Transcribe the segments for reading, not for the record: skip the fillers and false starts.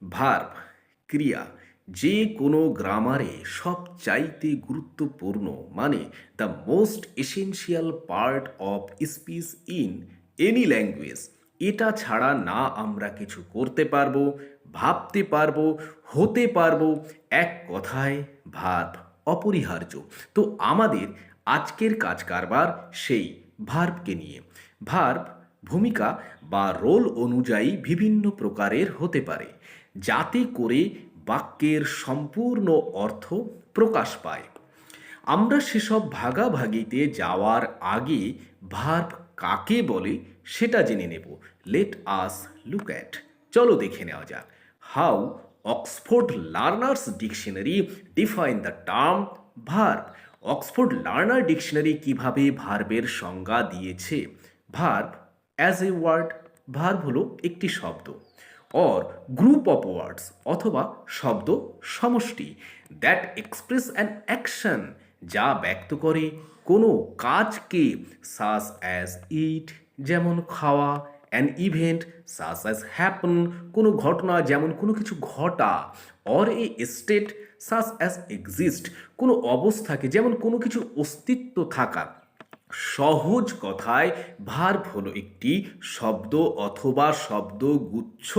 Verb ক্রিয়া যে কোনো গ্রামারে সবচাইতে গুরুত্বপূর্ণ, মানে the most essential part of speech in any language. এটা ছাড়া না আমরা কিছু করতে পারবো, ভাবতে পারবো, হতে পারবো। এক কথায় ভার্ব অপরিহার্য। তো আমাদের আজকের কাজ কারবার সেই ভার্বকে নিয়ে। ভার্ব ভূমিকা বা রোল অনুযায়ী বিভিন্ন প্রকারের হতে পারে, যাতে করে বাক্যের সম্পূর্ণ অর্থ প্রকাশ পায়। আমরা সেসব ভাগাভাগিতে যাওয়ার আগে ভার্ব কাকে বলে সেটা জেনে নেব। লেট আস লুক অ্যাট, চলো দেখে নেওয়া যাক how Oxford learners dictionary define the term verb. Oxford learner dictionary কিভাবে ভার্বের সংজ্ঞা দিয়েছে। Verb as a word, verb হলো একটি শব্দ, অর গ্রুপ অফ ওয়ার্ডস অথবা শব্দ সমষ্টি, দ্যাট এক্সপ্রেস অ্যান অ্যাকশন যা ব্যক্ত করে কোনো কাজকে, সাস অ্যাজ ইট যেমন খাওয়া, an event such as happen কোনো ঘটনা যেমন কোনো কিছু ঘটা, or a state such as exist কোনো অবস্থাকে যেমন কোনো কিছু অস্তিত্ব থাকা। সহজ কথায় ভার্ব হলো একটি শব্দ অথবা শব্দগুচ্ছ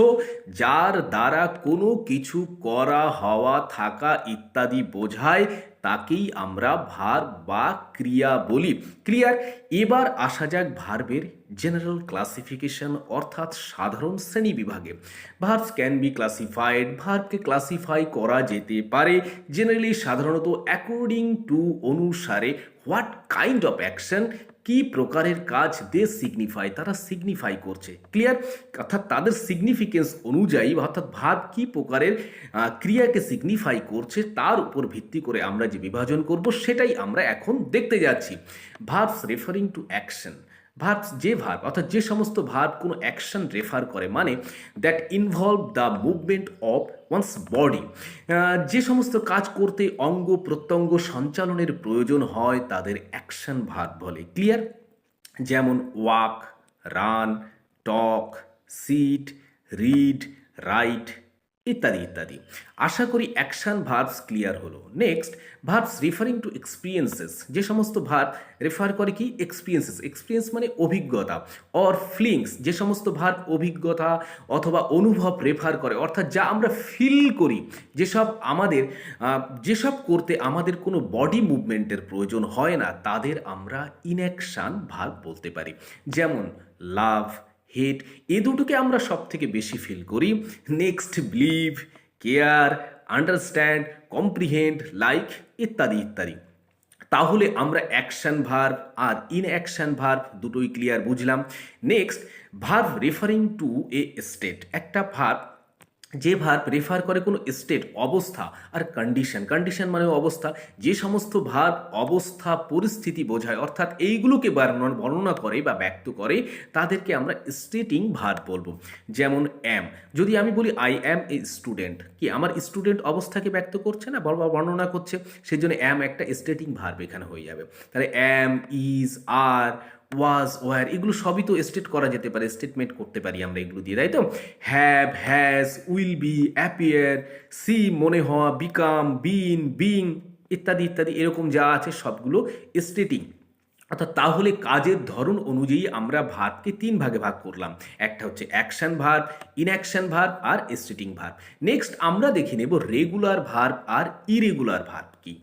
যার দ্বারা কোনো কিছু করা, হওয়া, থাকা ইত্যাদি বোঝায়, তাকেই আমরা ভার্ব বা ক্রিয়া বলি। ক্লিয়ার? এবার আসা যাক ভার্বের জেনারেল ক্লাসিফিকেশন অর্থাৎ সাধারণ শ্রেণী বিভাগে। ভার্বস ক্যান বি ক্লাসিফাইড, ভার্বকে ক্লাসিফাই করা যেতে পারে জেনারেলি সাধারণত অ্যাকর্ডিং টু অনুসারে হোয়াট কাইন্ড অফ অ্যাকশন, কি প্রকারের কাজ দে সিগনিফাই তারা সিগনিফাই করছে। ক্লিয়ার? অর্থাৎ তাদের সিগনিফিকেন্স অনুযায়ী অর্থাৎ ভার্ব কি প্রকারের ক্রিয়াকে সিগনিফাই করছে তার উপর ভিত্তি করে আমরা যে বিভাজন করব সেটাই আমরা এখন দেখতে যাচ্ছি। Verbs referring to action, verbs যে ভার্ব অর্থাৎ যে সমস্ত ভার্ব কোনো অ্যাকশন রেফার করে, মানে that involve the movement of wands body, যে সমস্ত কাজ করতে অঙ্গ প্রত্যঙ্গ সঞ্চালনের প্রয়োজন হয় তাদের অ্যাকশন ভার্ব বলে। ক্লিয়ার? যেমন ওয়াক, রান, টক, সিট, রিড, রাইট ইত্যাদি ইত্যাদি। আশা করি অ্যাকশন ভার্বস ক্লিয়ার হলো। Next, verbs referring two experiences, যে সমস্ত ভার্ব রেফার করে কি এক্সপিরিয়েন্সেস, এক্সপিরিয়েন্স মানে অভিজ্ঞতা, অর ফিলিংস, যে সমস্ত ভার্ব অভিজ্ঞতা অথবা অনুভব রেফার করে অর্থাৎ যা আমরা ফিল করি, যেসব আমাদের যেসব করতে আমাদের কোনো বডি মুভমেন্টের প্রয়োজন হয় না তাদের আমরা ইনঅ্যাকশন ভার্ব বলতে পারি। যেমন লাভ, হেট, এ দুটোকে আমরা সব থেকে বেশি ফিল করি। Next, believe, care, understand, comprehend, like ইত্যাদি ইত্যাদি। তাহলে আমরা অ্যাকশন ভার্ব আর ইনঅ্যাকশন ভার্ব দুটোই ক্লিয়ার বুঝলাম। Next, verb referring two a state, একটা ভার্ব যে ভার্ব রেফার করে কোনো স্টেট অবস্থা, আর কন্ডিশন, কন্ডিশন মানে অবস্থা, যে সমস্ত ভার্ব অবস্থা পরিস্থিতি বোঝায় অর্থাৎ এইগুলোকে বর্ণনা করে বা ব্যক্ত করে তাদেরকে আমরা স্টেটিং ভার্ব বলবো। যেমন অ্যাম, যদি আমি বলি আই অ্যাম এ স্টুডেন্ট, কি আমার স্টুডেন্ট অবস্থাকে ব্যক্ত করছে না বর্ণনা করছে, সেই জন্য অ্যাম একটা স্টেটিং ভার্ব এখানে হয়ে যাবে। তাহলে অ্যাম, ইজ, আর, ওয়াজ, ওয়ার এগুলো সবই তো স্টেট করা যেতে পারে, স্টেটমেন্ট করতে পারি আমরা এগুলো দিয়ে, তাই তো? Have, has, will be, appear, seem মনে হওয়া, বিকাম, বিন, বিং ইত্যাদি ইত্যাদি এরকম যা আছে সবগুলো স্টেটিং। অর্থাৎ তাহলে কাজের ধরন অনুযায়ী আমরা ভার্বকে তিন ভাগে ভাগ করলাম, একটা হচ্ছে অ্যাকশন ভার্ব, ইনঅ্যাকশন ভার্ব আর স্টেটিং ভার্ব। নেক্সট আমরা দেখে নেব রেগুলার ভার্ব আর ইরেগুলার ভার্ব কি।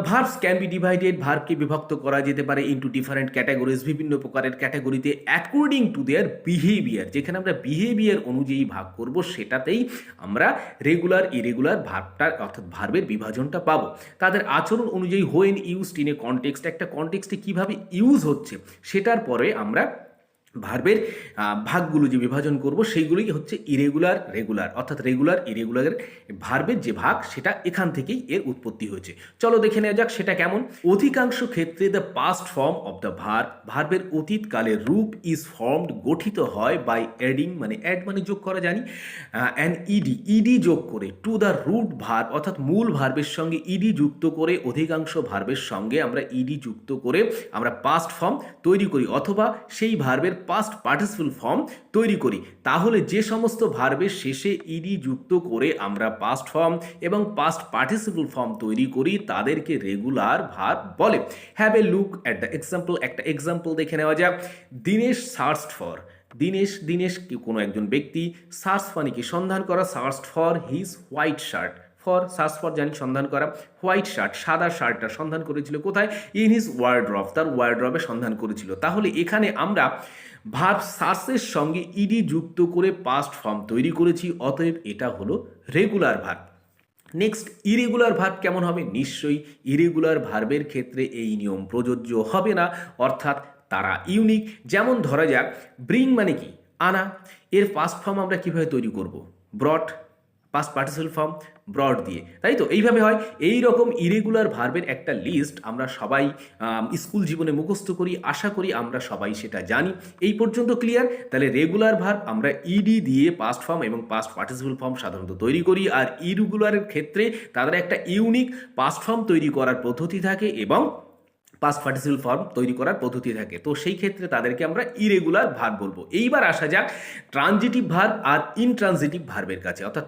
ভার্বস ক্যান বি ডিভাইডেড, ভার্বকে বিভক্ত করা যেতে পারে ইন্টু ডিফারেন্ট ক্যাটাগরিজ, বিভিন্ন প্রকারের ক্যাটাগরিতে অ্যাকর্ডিং টু দেয়ার বিহেভিয়ার, যেখানে আমরা বিহেভিয়ার অনুযায়ী ভাগ করব সেটাতেই আমরা রেগুলার ইরেগুলার ভার্বটার অর্থাৎ ভার্বের বিভাজনটা পাবো। তাদের আচরণ অনুযায়ী when used in a context, একটা কনটেক্সটে কীভাবে ইউজ হচ্ছে সেটার পরে আমরা ভার্বের ভাগগুলো যে বিভাজন করব সেইগুলোই হচ্ছে ইরেগুলার রেগুলার, অর্থাৎ রেগুলার ইরেগুলারের ভার্বের যে ভাগ সেটা এখান থেকেই এর উৎপত্তি হয়েছে। চলো দেখে নেওয়া যাক সেটা কেমন। অধিকাংশ ক্ষেত্রে the past form of the verb, ভার্বের অতীতকালের রূপ ইজ ফর্মড গঠিত হয় বাই অ্যাডিং, মানে অ্যাড মানে যোগ করা জানি, অ্যান্ড ইডি, ইডি যোগ করে টু দ্য রুট ভার্ব, অর্থাৎ মূল ভার্বের সঙ্গে ইডি যুক্ত করে, অধিকাংশ ভার্বের সঙ্গে আমরা ইডি যুক্ত করে আমরা পাস্ট ফর্ম তৈরি করি, অথবা সেই ভার্বের পাস্ট পার্টিসিপল ফর্ম তৈরি করি। তাহলে যে সমস্ত ভার্বের শেষে ইডি যুক্ত করে আমরা পাস্ট ফর্ম এবং পাস্ট পার্টিসিপল ফর্ম তৈরি করি তাদেরকে রেগুলার ভার্ব বলে। Have a look at the example. একটা এক্সাম্পল দেখে নেওয়া যাক। দিনেশ সার্চড ফর, দিনেশ কোনো একজন ব্যক্তি, সার্চ মানে কি সন্ধান করা, searched for his white shirt, for search for জানি সন্ধান করা, হোয়াইট শার্ট সাদা শার্টটা সন্ধান করেছিল কোথায়, ইন হিজ ওয়ার্ড্রব, তার ওয়ার্ড্রবে সন্ধান করেছিল। তাহলে এখানে আমরা ভার্ব সার্চের সঙ্গে ইডি যুক্ত করে পাস্ট ফর্ম তৈরি করেছি, অতএব এটা হলো regular verb. Next, irregular verb কেমন হবে? নিশ্চয়ই ইরেগুলার ভার্বের ক্ষেত্রে এই নিয়ম প্রযোজ্য হবে না, অর্থাৎ তারা ইউনিক। যেমন ধরা যাক ব্রিং মানে কি আনা, এর পাস্ট ফর্ম আমরা কিভাবে তৈরি করব? Brought, past participle form brought দিয়ে, তাই তো এইভাবে হয়। এই রকম ইরেগুলার ভার্বের একটা লিস্ট আমরা সবাই স্কুল জীবনে মুখস্থ করি, আশা করি আমরা সবাই সেটা জানি। এই পর্যন্ত ক্লিয়ার? তাহলে রেগুলার ভার্ব আমরা ইডি দিয়ে পাস্ট ফর্ম এবং পাস্ট পার্টিসিপল ফর্ম সাধারণত তৈরি করি, আর ইরেগুলারের ক্ষেত্রে তাদের একটা ইউনিক পাস্ট ফর্ম তৈরি করার পদ্ধতি থাকে এবং পাস্ট পার্টিসিপল ফর্ম তৈরি করার পদ্ধতি থাকে। তো সেই ক্ষেত্রে তাদেরকে আমরা ইরেগুলার ভার্ব বলবো। এইবার আসা যাক ট্রানজিটিভ ভার্ব আর ইনট্রানজিটিভ ভার্বের কাছে। অর্থাৎ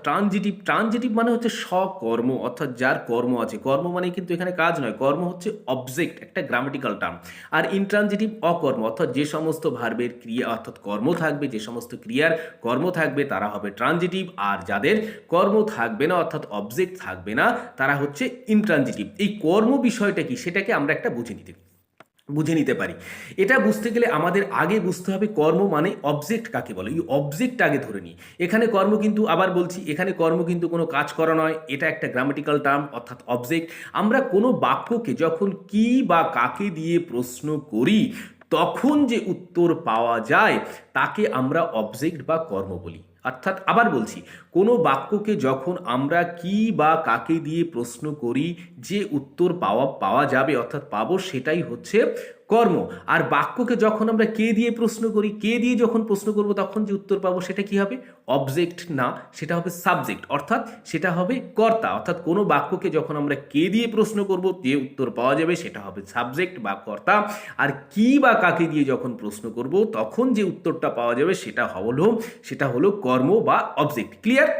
ট্রানজিটিভ মানে হচ্ছে সকর্ম, অর্থাৎ যার কর্ম আছে। কর্ম মানে কিন্তু এখানে কাজ নয়, কর্ম হচ্ছে অবজেক্ট, একটা গ্রামাটিক্যাল টার্ম। আর ইনট্রানজিটিভ অকর্ম, অর্থাৎ যে সমস্ত ভার্বের ক্রিয়া অর্থাৎ কর্ম থাকবে, যে সমস্ত ক্রিয়ার কর্ম থাকবে তারা হবে ট্রানজিটিভ, আর যাদের কর্ম থাকবে না অর্থাৎ অবজেক্ট থাকবে না তারা হচ্ছে ইনট্রানজিটিভ। এই কর্ম বিষয়টা কি সেটাকে আমরা একটা বুঝে নিতে পারি। এটা বুঝতে গেলে আমাদের আগে বুঝতে হবে কর্ম মানে অবজেক্ট কাকে বলে। এই অবজেক্ট আগে ধরে নিই। এখানে কর্ম কিন্তু, আবার বলছি, এখানে কর্ম কিন্তু কোনো কাজ করা নয়, এটা একটা গ্রামাটিক্যাল টার্ম অর্থাৎ অবজেক্ট। আমরা কোনো বাক্যকে যখন কি বা কাকে দিয়ে প্রশ্ন করি তখন যে উত্তর পাওয়া যায় তাকে আমরা অবজেক্ট বা কর্ম বলি। অর্থাৎ আবার বলছি, কোনো বাক্যকে যখন আমরা কি বা কাকে দিয়ে প্রশ্ন করি যে উত্তর পাওয়া যাবে অর্থাৎ পাবো, সেটাই হচ্ছে কর্ম। আর বাক্যকে যখন আমরা কে দিয়ে প্রশ্ন করি, কে দিয়ে যখন প্রশ্ন করব তখন যে উত্তর পাবো সেটা কি হবে? অবজেক্ট না, সেটা হবে সাবজেক্ট, অর্থাৎ সেটা হবে কর্তা। অর্থাৎ কোনো বাক্যকে যখন আমরা কে দিয়ে প্রশ্ন করব যে উত্তর পাওয়া যাবে সেটা হবে সাবজেক্ট বা কর্তা। আর কি বা কাকে দিয়ে যখন প্রশ্ন করব তখন যে উত্তরটা পাওয়া যাবে সেটা হলো কর্ম বা অবজেক্ট। ক্লিয়ার?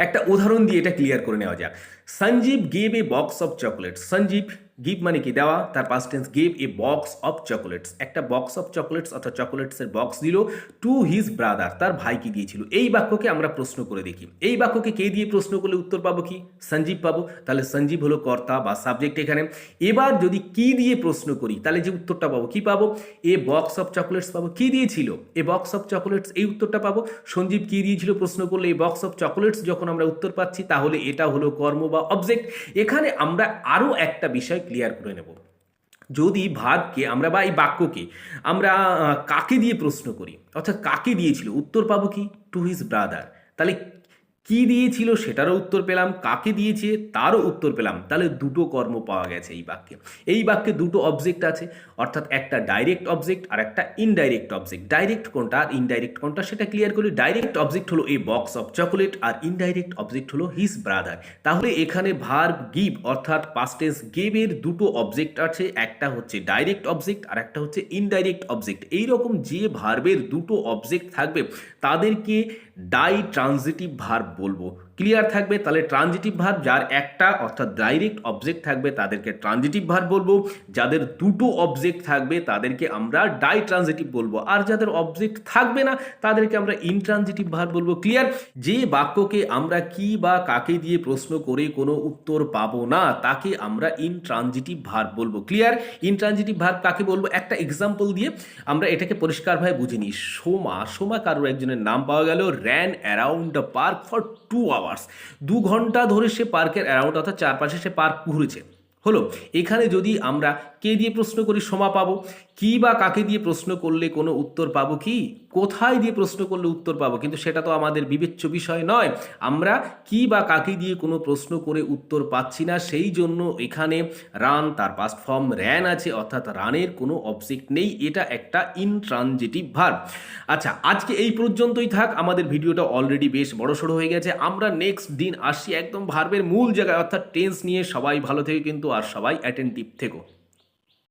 একটা উদাহরণ দিয়ে এটা ক্লিয়ার করে নেওয়া যাক। Sanjeev gave a box of chocolates. Sanjeev, give মানে কি দেওয়া, তার past tense gave a box of chocolates, একটা বক্স অফ চকলেটস অর্থাৎ চকলেটসের বক্স দিল টু হিজ ব্রাদার, তার ভাইকে দিয়েছিল। এই বাক্যকে আমরা প্রশ্ন করে দেখি, এই বাক্যকে কে দিয়ে প্রশ্ন করলে উত্তর পাবো কি? সঞ্জীব পাবো। তাহলে সঞ্জীব হলো কর্তা বা সাবজেক্ট এখানে। এবার যদি কি দিয়ে প্রশ্ন করি তাহলে যে উত্তরটা পাবো কি পাবো? এ বক্স অফ চকলেটস পাবো। কি দিয়েছিল? এ বক্স অফ চকলেটস, এই উত্তরটা পাবো। সঞ্জীব কি দিয়েছিল প্রশ্ন করলে এই বক্স অফ চকলেটস যখন আমরা উত্তর পাচ্ছি তাহলে এটা হলো কর্ম বা অবজেক্ট। এখানে আমরা আরো একটা বিষয় ক্লিয়ার করে নেব। যদি ভার্বকে আমরা বা এই বাক্যকে আমরা কাকে দিয়ে প্রশ্ন করি অর্থাৎ কাকে দিয়েছিল, উত্তর পাবো কি? Two his brother. তাহলে কি দিয়েছিল সেটারও উত্তর পেলাম, কাকে দিয়েছে তারও উত্তর পেলাম। তাহলে দুটো কর্ম পাওয়া গেছে এই বাক্যে। এই বাক্যে দুটো অবজেক্ট আছে, অর্থাৎ একটা ডাইরেক্ট অবজেক্ট আর একটা ইনডাইরেক্ট অবজেক্ট। ডাইরেক্ট কোনটা আর ইনডাইরেক্ট কোনটা সেটা ক্লিয়ার করি। ডাইরেক্ট অবজেক্ট হলো এ বক্স অফ চকলেট আর ইনডাইরেক্ট অবজেক্ট হলো হিজ ব্রাদার। তাহলে এখানে ভার্ব গিভ অর্থাৎ পাস্ট টেন্স গেভ এর দুটো অবজেক্ট আছে, একটা হচ্ছে ডাইরেক্ট অবজেক্ট আর একটা হচ্ছে ইনডাইরেক্ট অবজেক্ট। এইরকম যে ভার্বের দুটো অবজেক্ট থাকবে তাদেরকে ডাই ট্রানজিটিভ ভার্ব বলবো। ক্লিয়ার থাকবে? তাহলে ট্রানজিটিভ ভার্ব যার একটা অর্থাৎ ডাইরেক্ট অবজেক্ট থাকবে তাদেরকে ট্রানজিটিভ ভার্ব বলবো, যাদের দুটো অবজেক্ট থাকবে তাদেরকে আমরা ডাই ট্রানজিটিভ বলবো, আর যাদের অবজেক্ট থাকবে না তাদেরকে আমরা ইনট্রানজিটিভ ভার্ব বলবো। ক্লিয়ার? যে বাক্যকে আমরা কি বা কাকে দিয়ে প্রশ্ন করে কোনো উত্তর পাবো না তাকে আমরা ইনট্রানজিটিভ ভার্ব বলবো। ক্লিয়ার? ইনট্রানজিটিভ ভার্ব কাকে বলবো একটা এক্সাম্পল দিয়ে আমরা এটাকে পরিষ্কারভাবে বুঝে নিই। সোমা কারোর একজনের নাম পাওয়া গেল, ran around the park for 2 hours, 2 ঘন্টা ধরে সে পার্কের অ্যারাউন্ড অর্থাৎ চারপাশে সে পার্ক ঘুরেছে। হলো, এখানে যদি আমরা কে দিয়ে প্রশ্ন করি সোমা পাবো, কি বা কাকে দিয়ে প্রশ্ন করলে কোনো উত্তর পাবো কি, কোথায় দিয়ে প্রশ্ন করলে উত্তর পাবো, কিন্তু সেটা তো আমাদের বিবেচ্য বিষয় নয়। আমরা কি বা কাকে দিয়ে কোনো প্রশ্ন করে উত্তর পাচ্ছি না, সেই জন্য এখানে রান তার পাস্ট ফর্ম র্যান আছে অর্থাৎ রানের কোনো অবজেক্ট নেই, এটা একটা ইনট্রানজিটিভ ভার্ব। আচ্ছা, আজকে এই পর্যন্তই থাক, আমাদের ভিডিওটা অলরেডি বেশ বড়সড় হয়ে গেছে। আমরা নেক্সট দিন আসছি একদম ভার্বের মূল জায়গায় অর্থাৎ টেন্স নিয়ে। সবাই ভালো থেকে কিন্তু আর সবাই অ্যাটেন্টিভ থেকো।